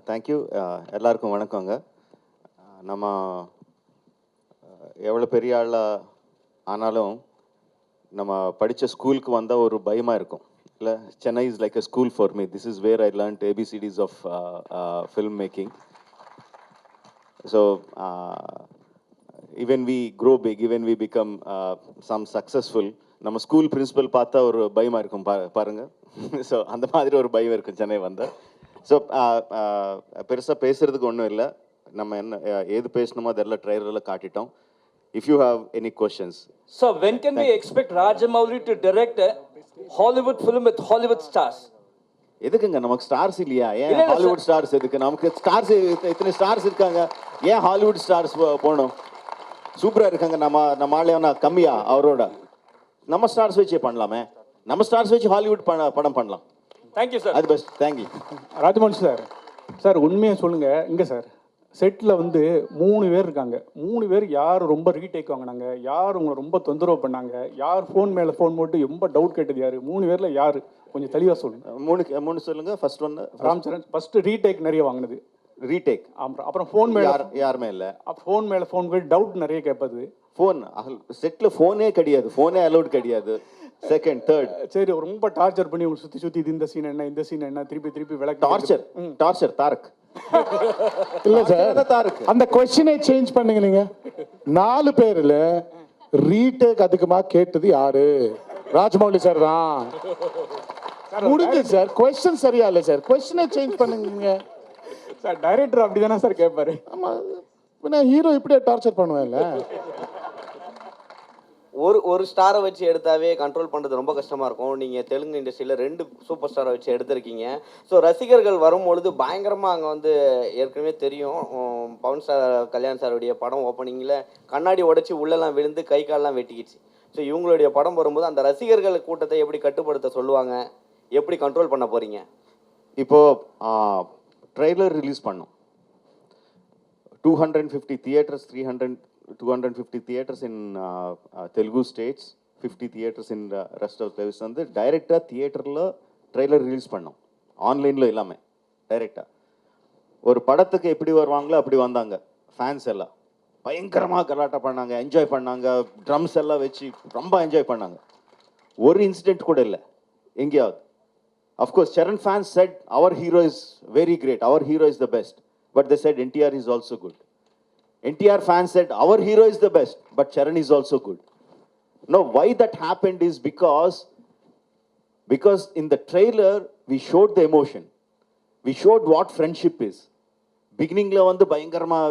Thank you. எல்லாருக்கும் வணக்கங்க. நம்ம எவ்வளோ பெரிய ஆளாக ஆனாலும் நம்ம படித்த ஸ்கூலுக்கு வந்தால் ஒரு பயமாக இருக்கும் இல்லை. Chennai is like a school for me. This is where I learned ABCDs of film making. So even we grow big, even we become some successful, நம்ம ஸ்கூல் பிரின்சிபல் பார்த்தா ஒரு பயமாக இருக்கும் பாருங்க. ஸோ அந்த மாதிரி ஒரு பயம் இருக்கும் சென்னை வந்தால். ஸோ பெருசாக பேசுகிறதுக்கு ஒன்றும் இல்லை. நம்ம என்ன ஏது பேசணுமோ அதெல்லாம் ட்ரைலரில் காட்டிட்டோம். If you have any questions. So when can we expect Rajamouli to direct a Hollywood film with Hollywood stars? எதுக்குங்க நமக்கு ஸ்டார்ஸ் இல்லையா? ஏன் ஹாலிவுட் ஸ்டார்ஸ் எதுக்கு? நமக்கு ஸ்டார்ஸ் இத்தனை ஸ்டார்ஸ் இருக்காங்க. ஏன் ஹாலிவுட் ஸ்டார்ஸ் போகணும்? சூப்பராக இருக்காங்க. நம்ம ஆளையான கம்மியா அவரோட? நம்ம ஸ்டார்ஸ் வச்சே பண்ணலாமே. நம்ம ஸ்டார்ஸ் வச்சு ஹாலிவுட் படம் பண்ணலாம். Thank you sir. அது best. Thank you. Rajamohan sir. Sir உண்மையாக சொல்லுங்க. இங்கே சார் செட்டில் வந்து 3 பேர் இருக்காங்க. 3 பேர் யார் ரொம்ப ரீடேக் வாங்கினாங்க, யார் உங்களை ரொம்ப தொந்தரவு பண்ணாங்க, யார் ஃபோன் மேலே ஃபோன் போட்டு ரொம்ப டவுட் கேட்டது யார்? 3 பேரில் யார்? கொஞ்சம் தெளிவாக சொல்லுங்கள். மூணு சொல்லுங்க. ஃபர்ஸ்ட் ஒன்று ராம் சரண். ஃபஸ்ட்டு ரீடேக் நிறைய வாங்கினது. ரீடேக். அப்புறம் ஃபோன் மேலே யாருமே இல்லை. ஃபோன் மேலே ஃபோன் போய் டவுட் நிறைய கேட்பது. ஃபோன் செட்டில் ஃபோனே கிடையாது. ஃபோனே அலௌட் கிடையாது. செகண்ட் தேர்ட் சரி ரொம்ப டார்ச்சர் பண்ணி உங்களை சுற்றி இது இந்த சீன் என்ன இந்த சீன் என்ன திருப்பி விளக்கு. டார்ச்சர் தாரக் இல்ல சார், அந்த கொஸ்டினை சேஞ்ச் பண்ணுங்க. நீங்க 4 பேர்ல ரீடேக் அதிகமா கேட்டது யாரு? ராஜமௌலி சார் தான். முடிஞ்சு சார். கொஸ்டின் சரியா இல்லை சார். கொஸ்டினை சேஞ்ச் பண்ணுங்க சார். டைரக்டர் அப்படிதானே சார் கேட்பாரு. ஆமா, ஹீரோ இப்படியே டார்ச்சர் பண்ணுவேன்ல. ஒரு ஸ்டாரை வச்சு எடுத்தாவே கண்ட்ரோல் பண்ணுறது ரொம்ப கஷ்டமாக இருக்கும். நீங்கள் தெலுங்கு இண்டஸ்ட்ரியில் 2 சூப்பர் ஸ்டாரை வச்சு எடுத்திருக்கீங்க. ஸோ ரசிகர்கள் வரும்பொழுது பயங்கரமாக அங்கே வந்து ஏற்கனவே தெரியும் பவன் சார் கல்யாண் சாருடைய படம் ஓப்பனிங்கில் கண்ணாடி உடைச்சி உள்ளெல்லாம் விழுந்து கை காலெலாம் வெட்டிக்கிச்சு. ஸோ இவங்களுடைய படம் வரும்போது அந்த ரசிகர்கள் கூட்டத்தை எப்படி கட்டுப்படுத்த சொல்லுவாங்க, எப்படி கண்ட்ரோல் பண்ண போகிறீங்க? இப்போது ட்ரெய்லர் ரிலீஸ் பண்ணோம். 250 theatres, 250 theaters in Telugu states, 50 theaters in the rest of the place. வந்து டைரெக்டாக தியேட்டரில் ட்ரெய்லர் ரிலீஸ் பண்ணோம். ஆன்லைனில் எல்லாமே டைரெக்டாக. ஒரு படத்துக்கு எப்படி வருவாங்களோ அப்படி வந்தாங்க. ஃபேன்ஸ் எல்லாம் பயங்கரமாக கலாட்டா பண்ணாங்க, என்ஜாய் பண்ணாங்க, ட்ரம்ஸ் எல்லாம் வச்சு ரொம்ப என்ஜாய் பண்ணாங்க. ஒரு இன்சிடென்ட் கூட இல்லை எங்கேயாவது. அஃப்கோர்ஸ் சரண் ஃபேன்ஸ் செட் அவர் ஹீரோ இஸ் வெரி கிரேட், அவர் hero is the best, but they said NTR is also good. NTR fans said our hero is the best, but Charan is also good. No, why that happened is because in the trailer we showed the emotion. We showed what friendship is. Beginning la vandu bayangarama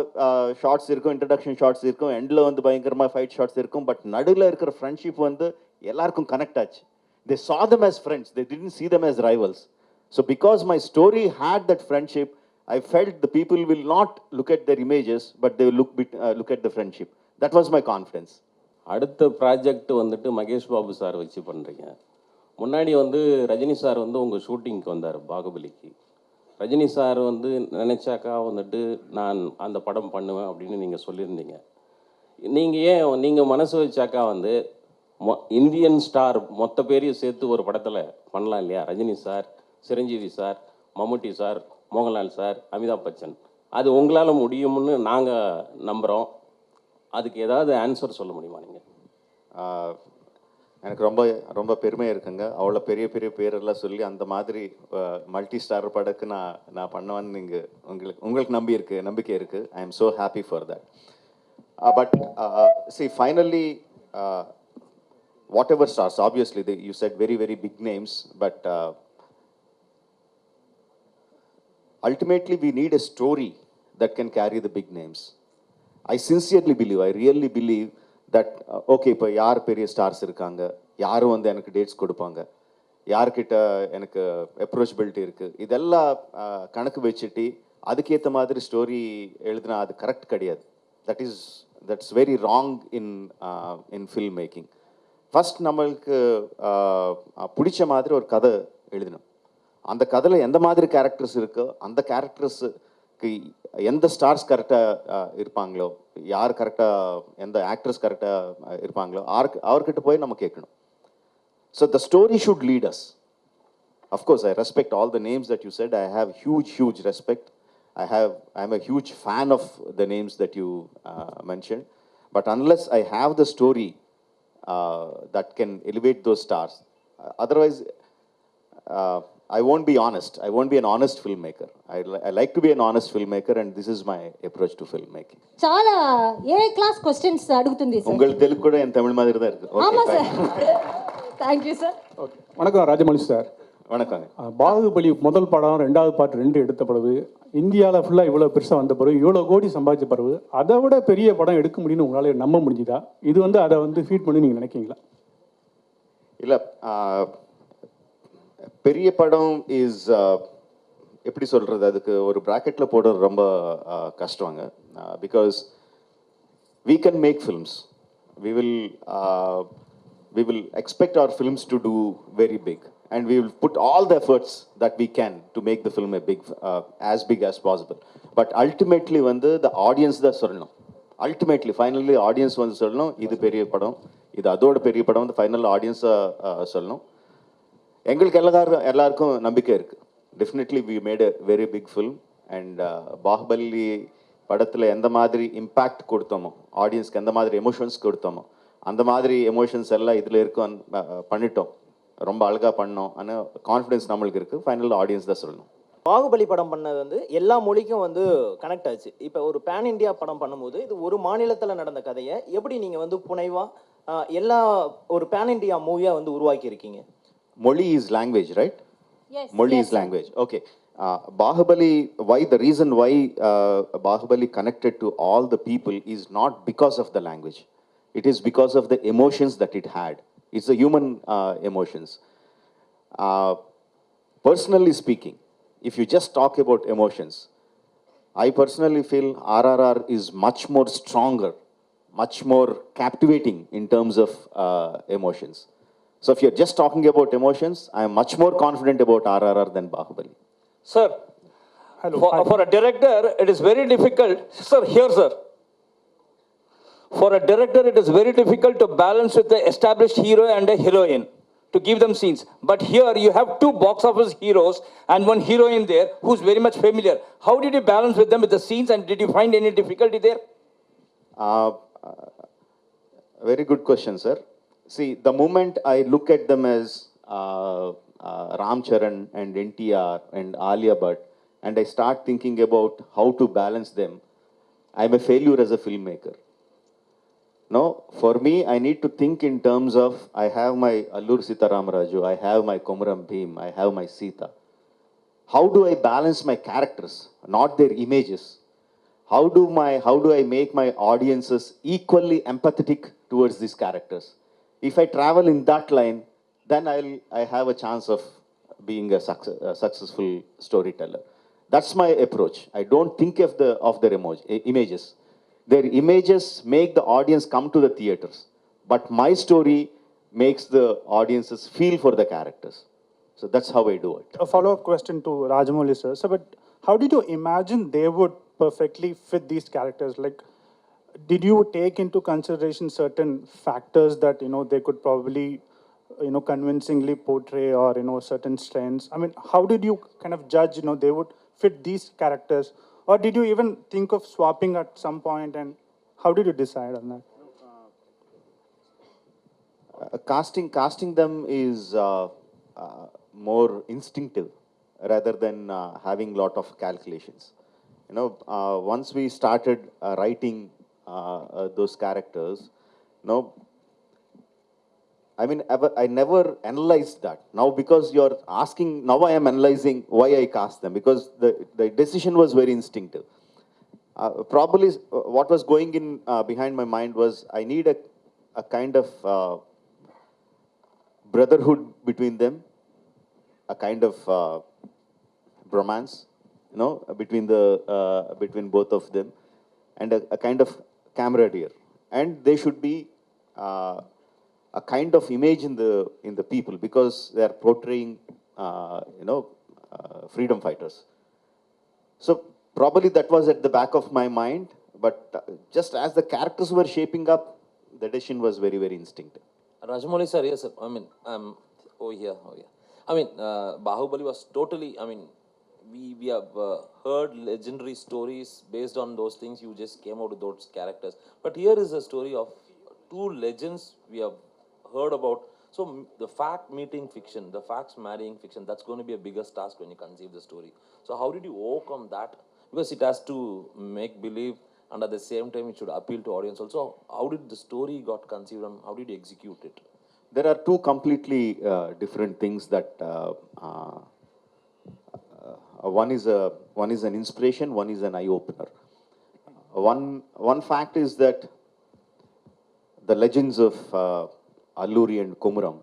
shots irukum, introduction shots irukum, end la vandu bayangarama fight shots irukum, but nadula irukra friendship vandu ellarkum connect ஆச்சு. They saw them as friends, they didn't see them as rivals. So because my story had that friendship, I felt the people will not look at their images, but they will look at the friendship. That was my confidence. அடுத்த project வந்துட்டு Mahesh Babu sir வச்சு பண்ணுறீங்க. முன்னாடி வந்து Rajini sir வந்து உங்கள் ஷூட்டிங்க்கு வந்தார் பாகுபலிக்கு. Rajini sir வந்து நினச்சாக்கா வந்துட்டு நான் அந்த படம் பண்ணுவேன் அப்படின்னு நீங்கள் சொல்லியிருந்தீங்க. நீங்கள் மனசு வச்சாக்கா வந்து இந்தியன் ஸ்டார் மொத்த பேரையும் சேர்த்து ஒரு படத்தில் பண்ணலாம் இல்லையா? ரஜினி சார், சிரஞ்சீவி சார், மம்முட்டி சார், மோகன்லால் சார், அமிதாப் பச்சன். அது உங்களால் முடியும்னு நாங்கள் நம்புகிறோம். அதுக்கு ஏதாவது ஆன்சர் சொல்ல முடியுமா நீங்கள்? எனக்கு ரொம்ப ரொம்ப பெருமையாக இருக்குங்க. அவ்வளோ பெரிய பேரெல்லாம் சொல்லி அந்த மாதிரி மல்டி ஸ்டார் படக்கு நான் பண்ணுவேன்னு நீங்கள் உங்களுக்கு நம்பிக்கை இருக்குது. I am so happy for that. But see finally whatever stars, obviously you said very very big names, but ultimately we need a story that can carry the big names. I sincerely believe, I really believe that okay, இப்போ யார் பெரிய stars இருக்காங்க, யாரும் வந்து எனக்கு dates கொடுப்பாங்க, யார்கிட்ட எனக்கு அப்ரோச்சபிலிட்டி இருக்குது, இதெல்லாம் கணக்கு வச்சுட்டு அதுக்கேற்ற மாதிரி ஸ்டோரி எழுதுனா அது கரெக்ட் கிடையாது. that's very wrong in film making. First நம்மளுக்கு பிடிச்ச மாதிரி ஒரு கதை எழுதணும். அந்த கதையில் எந்த மாதிரி கேரக்டர்ஸ் இருக்கோ அந்த கேரக்டர்ஸுக்கு எந்த ஸ்டார்ஸ் கரெக்டாக இருப்பாங்களோ, யார் கரெக்டாக எந்த ஆக்டர்ஸ் கரெக்டாக இருப்பாங்களோ அவர்கிட்ட போய் நம்ம கேட்கணும். So the story should lead us. of course, I respect all the names that you said. I have huge respect. I'm a huge fan of the names that you mentioned. But unless I have the story that can elevate those stars, otherwise, I won't be honest. I won't be an honest filmmaker. I like to be an honest filmmaker, and this is my approach to filmmaking. చాలా ఏ class questions అడుగుతుంది sir. உங்கள் தெலுங்கு கூட என் தமிழ் மாதிரி தான் இருக்கு. ஆமா Okay, sir. Thank you sir. Okay, வணக்கம் Rajamouli sir. வணக்கங்க. பாகுபலி முதல் படம், ரெண்டாவது பார்ட் 2 எடுத்த பிறகு இந்தியாவில் ஃபுல்லாக இவ்வளோ பெருசாக வந்த பிறகு இவ்வளோ கோடி சம்பாதிச்ச பிறகு அதை விட பெரிய படம் எடுக்க முடியும்னு உங்களால் நம்ப முடிஞ்சுதா? இது வந்து அதை வந்து ஃபீட் பண்ணி நீங்கள் நினைக்கிறீங்களா? இல்லை, பெரிய படம் இஸ் எப்படி சொல்கிறது, அதுக்கு ஒரு ப்ராக்கெட்டில் போடுறது ரொம்ப கஷ்டங்க. Because we can make films. We will expect our films to do very big, and we will put all the efforts that we can to make the film as big as possible. But ultimately வந்து the audience தான் சொல்லணும். Ultimately, finally audience வந்து சொல்லணும் இது பெரிய படம், இது அதோட பெரிய படம் வந்து ஃபைனல் ஆடியன்ஸை சொல்லணும். எங்களுக்கு எல்லாருக்கும் நம்பிக்கை இருக்குது. Definitely we made a very big film. And Baahubali படத்தில் எந்த மாதிரி இம்பேக்ட் கொடுத்தோமோ, ஆடியன்ஸ்க்கு எந்த மாதிரி எமோஷன்ஸ் கொடுத்தோமோ, அந்த மாதிரி எமோஷன்ஸ் எல்லாம் இதில் இருக்கும் பண்ணிட்டோம். ரொம்ப அழகாக பண்ணோம். ஆனால் கான்ஃபிடன்ஸ் நம்மளுக்கு இருக்குது. ஃபைனல் ஆடியன்ஸ் தான் சொல்லணும். பாகுபலி படம் பண்ணது வந்து எல்லா மொழிக்கும் வந்து கனெக்ட் ஆச்சு. இப்போ ஒரு பேன் இண்டியா படம் பண்ணும்போது இது ஒரு மாநிலத்தில் நடந்த கதையை எப்படி நீங்கள் வந்து புனைவாக எல்லா ஒரு பேன் இண்டியா மூவியாக வந்து உருவாக்கி இருக்கீங்க? Moli is language, right? Yes. Moli yes, is language. Okay. Bahubali, the reason why Bahubali connected to all the people is not because of the language. It is because of the emotions that it had. It's the human emotions. Personally speaking, if you just talk about emotions, I personally feel RRR is much more stronger, much more captivating in terms of emotions. So if you're just talking about emotions, I am much more confident about RRR than Bahubali. Sir, Hello. for a director, it is very difficult. Sir, here, sir. For a director, it is very difficult to balance with the established hero and a heroine to give them scenes. But here you have 2 box office heroes and 1 heroine there who's very much familiar. How did you balance with them with the scenes, and did you find any difficulty there? Very good question, sir. See, the moment I look at them as Ram Charan and NTR and Alia Bhatt, and I start thinking about how to balance them, I'm a failure as a filmmaker. No, for me, I need to think in terms of, I have my Allur Sitaramaraju, I have my Komaram Bhim, I have my Sita. How do I balance my characters, not their images? How do I make my audiences equally empathetic towards these characters? If I travel in that line, then I have a chance of being a successful storyteller. That's my approach. I don't think of their images. Their images make the audience come to the theaters, but my story makes the audiences feel for the characters. So that's how I do it. A follow-up question to Rajamouli sir. So, but how did you imagine they would perfectly fit these characters? Like, did you take into consideration certain factors that, you know, they could probably, you know, convincingly portray, or, you know, certain strengths? I mean, how did you kind of judge, you know, they would fit these characters? Or did you even think of swapping at some point, and how did you decide on that? Casting them is more instinctive rather than having lot of calculations. You know, once we started writing those characters, no, I mean, I never analyzed that. Now, because you're asking, now I am analyzing why I cast them, because the decision was very instinctive. Probably what was going in behind my mind was, I need a kind of brotherhood between them, a kind of bromance, you know, between both of them, and a kind of camaraderie. And they should be a kind of image in the people, because they are portraying, freedom fighters. So probably that was at the back of my mind, but just as the characters were shaping up, the decision was very, very instinctive. Rajamouli sir, yes sir. I mean, over here. I mean, Bahubali was totally, I mean, we have heard legendary stories based on those things. You just came out with those characters. But here is a story of two legends we have heard about. So the fact meeting fiction, the facts marrying fiction, that's going to be a biggest task when you conceive the story. So how did you overcome that? Because it has to make believe, and at the same time it should appeal to audience also. How did the story got conceived and how did you execute it? There are two completely different things that one is an inspiration, one is an eye opener. One fact is that the legends of Alluri and Komuram,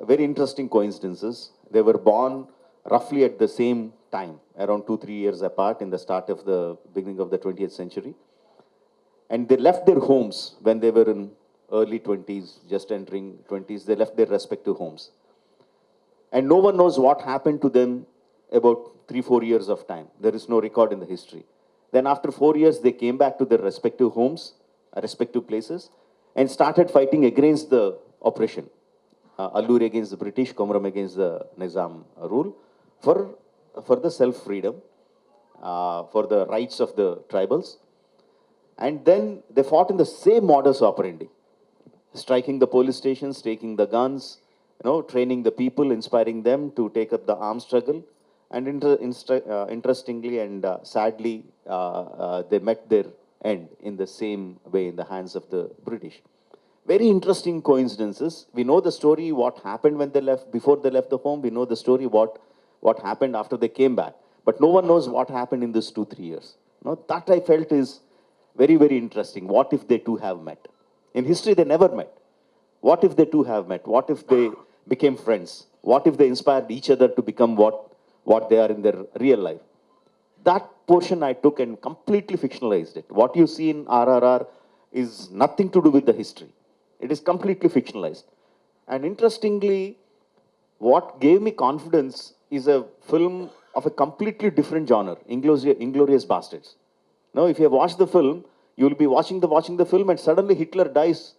very interesting coincidences. They were born roughly at the same time, around 2-3 years apart in the start of the beginning of the 20th century. And they left their homes when they were in early 20s, just entering 20s. They left their respective homes. And no one knows what happened to them about 3-4 years of time. There is no record in the history. Then after 4 years, they came back to their respective homes, respective places, and started fighting against the oppression. Alluri against the British, Komuram against the Nizam rule, for the self-freedom, for the rights of the tribals. And then they fought in the same modus operandi, striking the police stations, taking the guns, training the people, inspiring them to take up the armed struggle. And interestingly and sadly, they met their end in the same way in the hands of the British. Very interesting coincidences. We know the story, what happened when they left, before they left the home. We know the story, what happened after they came back. But no one knows what happened in these 2-3 years. That I felt is very, very interesting. What if they two have met? In history, they never met. What if they two have met? What if they became friends? What if they inspired each other to become what they are in their real life? That portion I took and completely fictionalized it. What you see in RRR is nothing to do with the history. It is completely fictionalized. And interestingly, what gave me confidence is a film of a completely different genre, Inglourious Bastards. Now, if you have watched the film, you will be watching the film and suddenly Hitler dies.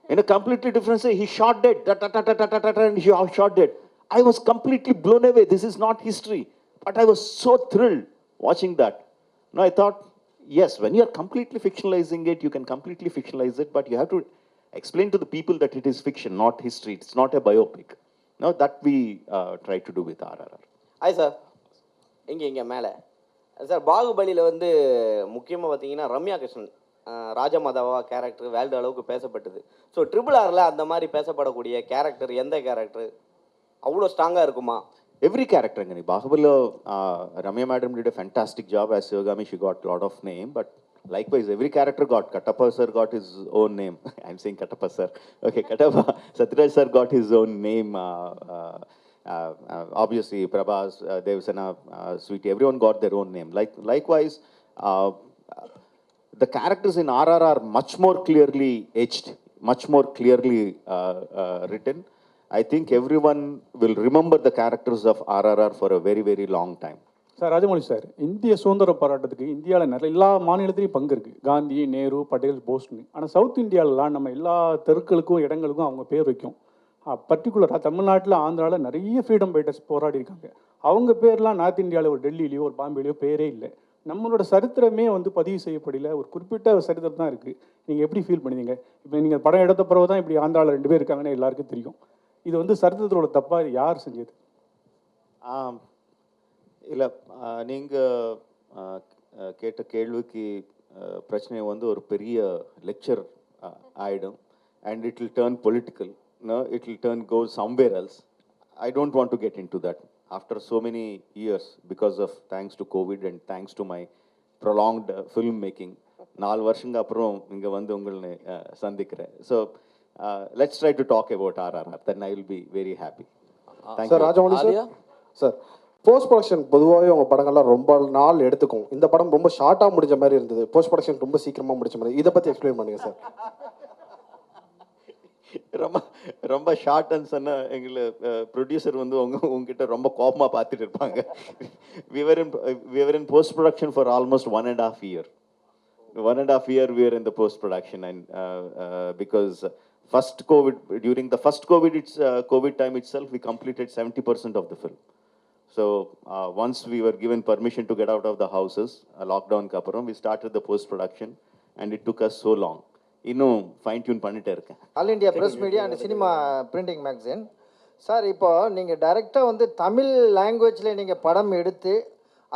In a completely different way, he shot dead, and he shot dead. I was completely blown away. This is not history. But I was so thrilled watching that. Now I thought, yes, when you are completely fictionalizing it, you can completely fictionalize it, but you have to explain to the people that it is fiction, not history. It's not a biopic. Now that we try to do with RRR. Hi sir, இங்கே மேலே sir, பாகுபலியில் வந்து முக்கியமாக பார்த்தீங்கன்னா Ramya Krishnan ராஜமாதாவா character world அளவுக்கு பேசப்பட்டது. So RRRல அந்த மாதிரி பேசப்படக்கூடிய கேரக்டர் எந்த கேரக்டர் அவ்வளோ ஸ்ட்ராங்காக இருக்குமா? Every character, Angani. Bahubali, Ramya madam did a fantastic job as Shivagami. She got a lot of name, but likewise, every character got. Kattappa sir got his own name. I'm saying Kattappa sir. Okay, Kattappa. Satyaraj sir got his own name. Obviously, Prabhas, Devsena, Sweetie, everyone got their own name. Likewise, the characters in RRR are much more clearly etched, much more clearly written. I think everyone will remember the characters of RRR for a very, very long time. Sir Rajamouli sir, இந்திய சுதந்திர போராட்டத்துக்கு இந்தியாவில் நிறைய எல்லா மாநிலத்திலையும் பங்கு இருக்குது. காந்தி, நேரு, பட்டேல், போஸ்னு. ஆனால் சவுத் இந்தியாவிலாம் நம்ம எல்லா தெருக்களுக்கும் இடங்களுக்கும் அவங்க பேர் வைக்கும். பர்டிகுலராக தமிழ்நாட்டில், ஆந்திராவில் நிறைய ஃப்ரீடம் ஃபைட்டர்ஸ் போராடி இருக்காங்க. அவங்க பேர்லாம் நார்த் இந்தியாவில் ஒரு டெல்லியிலையோ ஒரு பாம்பேலையோ பேரே இல்லை. நம்மளோட சரித்திரமே வந்து பதிவு செய்யப்படல. ஒரு குறிப்பிட்ட சரித்திரம் தான் இருக்குது. நீங்கள் எப்படி ஃபீல் பண்ணுவீங்க? இப்போ நீங்கள் படம் எடுத்த பிறகு தான் இப்படி ஆந்திராவில் 2 பேர் இருக்காங்கன்னு எல்லாருக்கும் தெரியும். இது வந்து சரித்திரத்தோட தப்பா யார் செஞ்சது? இல்லை, நீங்கள் கேட்ட கேள்விக்கு பிரச்சனை வந்து ஒரு பெரிய லெக்சர் ஆகிடும். And it will turn political. It will go somewhere else. I don't want to get into that. After so many years, because of thanks to COVID and thanks to my prolonged film making, 4 வருஷங்க அப்புறம் இங்கே வந்து உங்களை சந்திக்கிறேன். So let's try to talk about RRR. Then I will be very happy. Sir, Rajamouli sir, sir post production பொதுவாகவே உங்கள் படங்கள்லாம் ரொம்ப நாள் எடுத்துக்கும். இந்த படம் ரொம்ப ஷார்ட்டாக முடிஞ்ச மாதிரி இருந்தது. போஸ்ட் ப்ரொடக்ஷன் ரொம்ப சீக்கிரமாக முடிச்ச மாதிரி. இதை பற்றி எக்ஸ்பிளைன் பண்ணுங்கள் சார். ரொம்ப ஷார்ட்னு சொன்னால் எங்களை ப்ரொடியூசர் வந்து உங்ககிட்ட ரொம்ப கோபமாக பார்த்துட்டு இருப்பாங்க. we were in post production for almost 1.5 years. 1.5 years we were in the post production, and because during the first COVID time itself, we completed 70% of the film. So once we were given permission to get out of the houses, lockdown ku appuram, we started the post production, and it took us so long. இன்னும் fine tune பண்ணிட்டே இருக்கேன். All India press media and cinema printing magazine. Sir, இப்போ நீங்கள் டைரெக்டாக வந்து தமிழ் லாங்குவேஜில் நீங்கள் படம் எடுத்து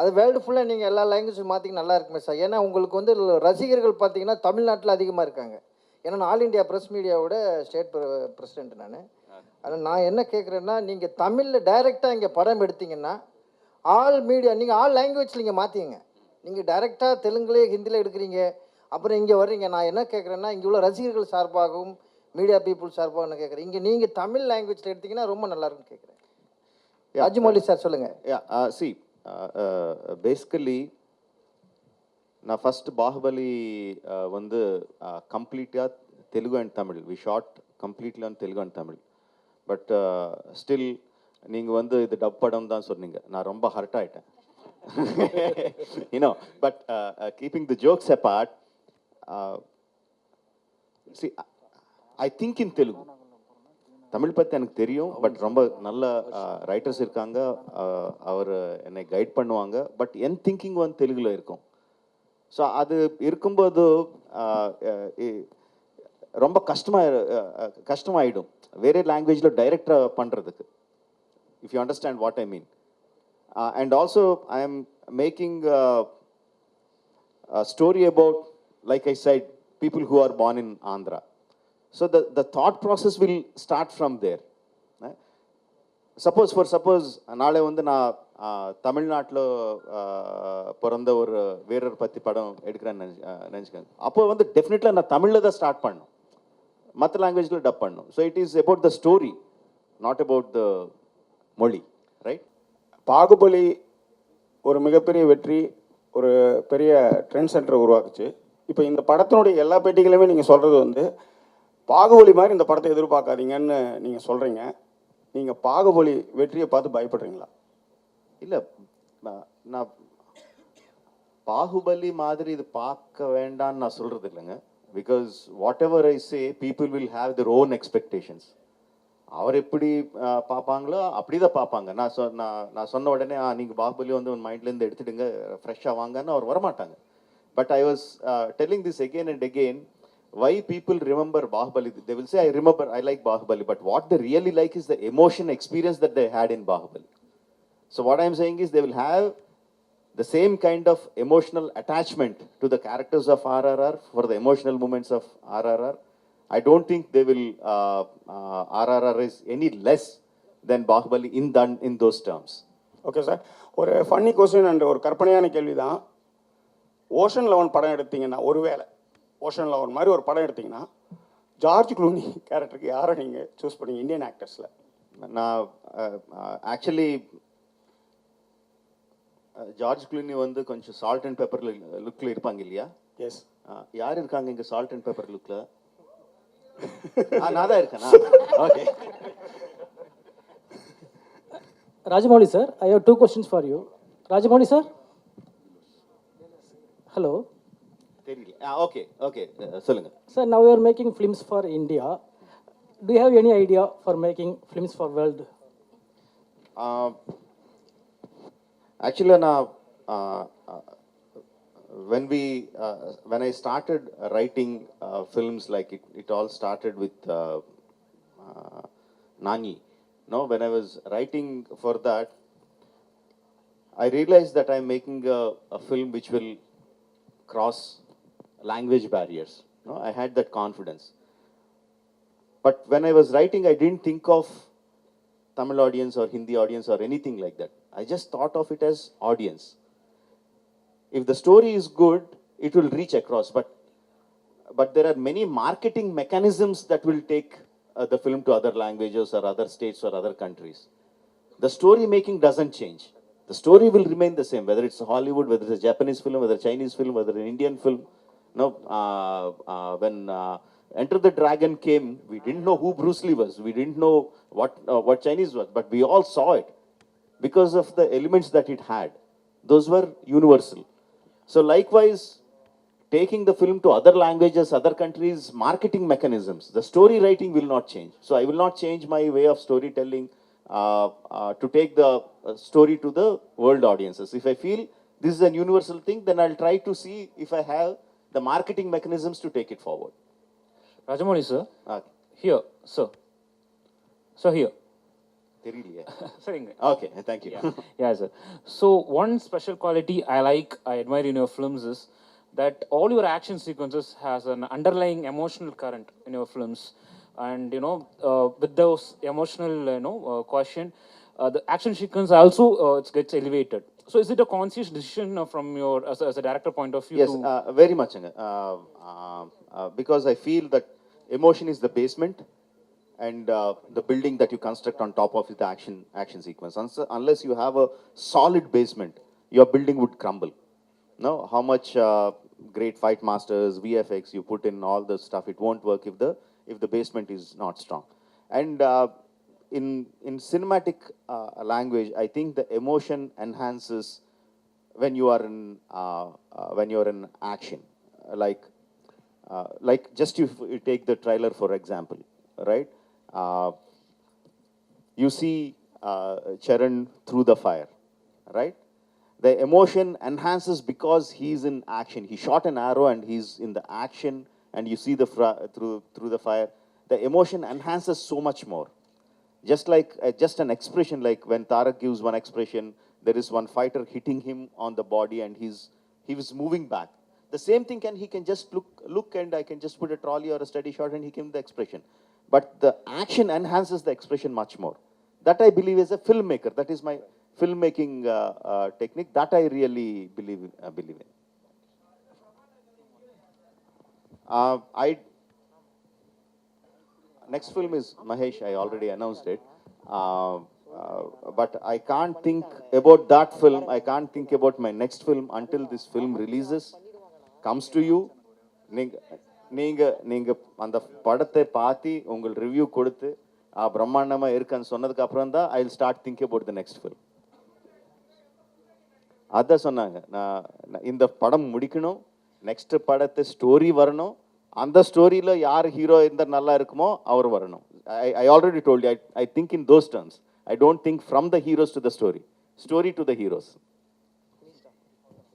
அது வேர்ல்டு ஃபுல்லாக நீங்கள் எல்லா லாங்குவேஜும் மாற்றிக்க நல்லா இருக்குமே சார். ஏன்னா உங்களுக்கு வந்து ரசிகர்கள் பார்த்தீங்கன்னா தமிழ்நாட்டில் அதிகமாக இருக்காங்க. ஏன்னா நான் ஆல் இண்டியா பிரஸ் மீடியாவோட ஸ்டேட் பிரசிடென்ட் நான். அதில் நான் என்ன கேட்குறேன்னா, நீங்கள் தமிழில் டைரெக்டாக இங்கே படம் எடுத்தீங்கன்னா ஆல் மீடியா நீங்கள் ஆல் லாங்குவேஜில் நீங்கள் மாற்றிங்க. நீங்கள் டைரெக்டாக தெலுங்குலேயே ஹிந்தியில் எடுக்கிறீங்க, அப்புறம் இங்கே வர்றீங்க. நான் என்ன கேட்குறேன்னா, இங்கே உள்ள ரசிகர்கள் சார்பாகவும் மீடியா பீப்புள் சார்பாகவும் என்ன கேட்குறேன், இங்கே நீங்கள் தமிழ் லாங்குவேஜில் எடுத்தீங்கன்னா ரொம்ப நல்லாயிருக்குன்னு கேட்குறேன். ராஜமௌலி சார் சொல்லுங்கள். பேசிக்கலி நான் ஃபஸ்ட் பாகுபலி வந்து கம்ப்ளீட்டாக Telugu and Tamil. We shot completely on Telugu and Tamil. But still நீங்கள் வந்து இது டப் படம் தான் சொன்னீங்க. நான் ரொம்ப ஹர்ட் ஆகிட்டேன். But keeping the jokes abort, C I think in Telugu. Tamil பற்றி எனக்கு தெரியும், பட் ரொம்ப நல்ல ரைட்டர்ஸ் இருக்காங்க, அவர் என்னை கைட் பண்ணுவாங்க. பட் என் திங்கிங் வந்து தெலுங்குல இருக்கும். ஸோ அது இருக்கும்போது ரொம்ப கஷ்டமாயிடும் வேறு லாங்குவேஜில் டைரக்டாக பண்ணுறதுக்கு, if you understand what I mean. And also I am making story about, like I said, people who are born in Andhra. So the thought process will start from there. Suppose நாளை வந்து நான் தமிழ்நாட்டில் பிறந்த ஒரு வீரர் பற்றி படம் எடுக்கிறேன்னு நினச்சிக்கேன். அப்போ வந்து டெஃபினெட்லாக நான் தமிழில் தான் ஸ்டார்ட் பண்ணணும், மற்ற லாங்குவேஜில் டப் பண்ணணும். So it is about the story, not about the மொழி, ரைட்? பாகுபலி ஒரு மிகப்பெரிய வெற்றி, ஒரு பெரிய ட்ரெண்ட் சென்டரை உருவாக்குச்சு. இப்போ இந்த படத்தினுடைய எல்லா பேட்டிகளுமே நீங்கள் சொல்கிறது வந்து பாகுபலி மாதிரி இந்த படத்தை எதிர்பார்க்காதீங்கன்னு நீங்கள் சொல்கிறீங்க. நீங்கள் பாகுபலி வெற்றியை பார்த்து பயப்படுறீங்களா? இல்லை, நான் பாகுபலி மாதிரி இது பார்க்க வேண்டான்னு நான் சொல்கிறது இல்லைங்க. Because what ever I say, people will have their own expectations. அவர் எப்படி பார்ப்பாங்களோ அப்படி தான் பார்ப்பாங்க. நான் சொன்ன உடனே நீங்கள் பாகுபலி வந்து உன் மைண்ட்லேருந்து எடுத்துடுங்க, ஃப்ரெஷ்ஷாக வாங்கன்னு அவர் வரமாட்டாங்க. But I was telling this again and again, why people remember Bahubali. They will say, I remember, I like Bahubali, but what they really like is the emotion experience that they had in Bahubali. So what I am saying is they will have the same kind of emotional attachment to the characters of RRR for the emotional moments of RRR. I don't think they will, RRR is any less than Bahubali in those terms. Okay sir, ஒரு funny question and ஒரு கற்பனையான கேள்வி தான். Ocean 11 படம் எடுத்தீங்கன்னா, ஒருவேளை ocean 11 மாதிரி ஒரு படம் எடுத்தீங்கன்னா ஜார்ஜ் க்ளூனி கேரக்டருக்கு யாரை நீங்கள் சூஸ் பண்ணீங்க இந்தியன் ஆக்டர்ஸில்? நான் ஆக்சுவலி ஜார்ஜ் க்ளூனி வந்து கொஞ்சம் சால்ட் அண்ட் பெப்பர் லுக்கில் இருப்பாங்க இல்லையா? எஸ். யார் இருக்காங்க இங்கே சால்ட் அண்ட் பெப்பர் லுக்கில்? நான் தான் இருக்கேன். Okay. Rajamouli sir, I have 2 questions for you. Rajamouli sir? Hello? Okay. சொல்லுங்க. Sir, now you are making films for India. Do you have any idea for making films for world? Actually, when I started writing films, like it all started with Nani. No, when I was writing for that, I realized that I'm making a film which will cross language barriers. No, I had that confidence. But when I was writing, I didn't think of Tamil audience or Hindi audience or anything like that. I just thought of it as audience. If the story is good, it will reach across. But there are many marketing mechanisms that will take the film to other languages or other states or other countries. The story making doesn't change. The story will remain the same, whether it's Hollywood, whether it's a Japanese film, whether a Chinese film, whether an Indian film. No, when Enter the Dragon came, we didn't know who Bruce Lee was. We didn't know what Chinese was, but we all saw it because of the elements that it had. Those were universal. So likewise, taking the film to other languages, other countries, marketing mechanisms. The story writing will not change. So I will not change my way of storytelling to take the story to the world audiences. If I feel this is a universal thing, then I'll try to see if I have the marketing mechanisms to take it forward. Rajamouli sir, Okay. here, sir. So here. தெரியலையே. சரிங்க. Okay, thank you. Yeah, sir. So one special quality I admire in your films is that all your action sequences has an underlying emotional current in your films, and with those emotional quotient, the action sequence also it gets elevated. So is it a conscious decision from your as a director point of view? Yes, very much. Because I feel that emotion is the basement, and the building that you construct on top of the action sequence. Unless you have a solid basement, your building would crumble. No, how much great fight masters, VFX you put in all the stuff, it won't work if the basement is not strong. And in cinematic language, I think the emotion enhances when you are in action. Like just you take the trailer for example, right? You see Charan through the fire, right? The emotion enhances because he's in action. He shot an arrow and he's in the action, and you see through the fire. The emotion enhances so much more. Just like just an expression, like when Tarak gives one expression, there is one fighter hitting him on the body, and he was moving back. The same thing he can just look, and I can just put a trolley or a steady shot, and he gives the expression. But the action enhances the expression much more. That I believe as a filmmaker. That is my filmmaking technique. That I really believe in. Next film is Mahesh. I already announced it. But I can't think about that film. I can't think about my next film until this film releases, comes to you. நீங்க அந்த படத்தை பார்த்து உங்கள் review கொடுத்து பிரம்மாண்டமா இருக்குன்னு சொன்னதுக்கு அப்புறம் தான் I will start think about the next film. அதான் சொன்னாங்க, நான் இந்த படம் முடிக்கணும், நெக்ஸ்ட் படத்தை ஸ்டோரி வரணும், அந்த ஸ்டோரியில் யார் ஹீரோ இருந்தால் நல்லா இருக்குமோ அவர் வரணும். I already told you, I think in those terms. I don't think from the heroes to the story to the heroes.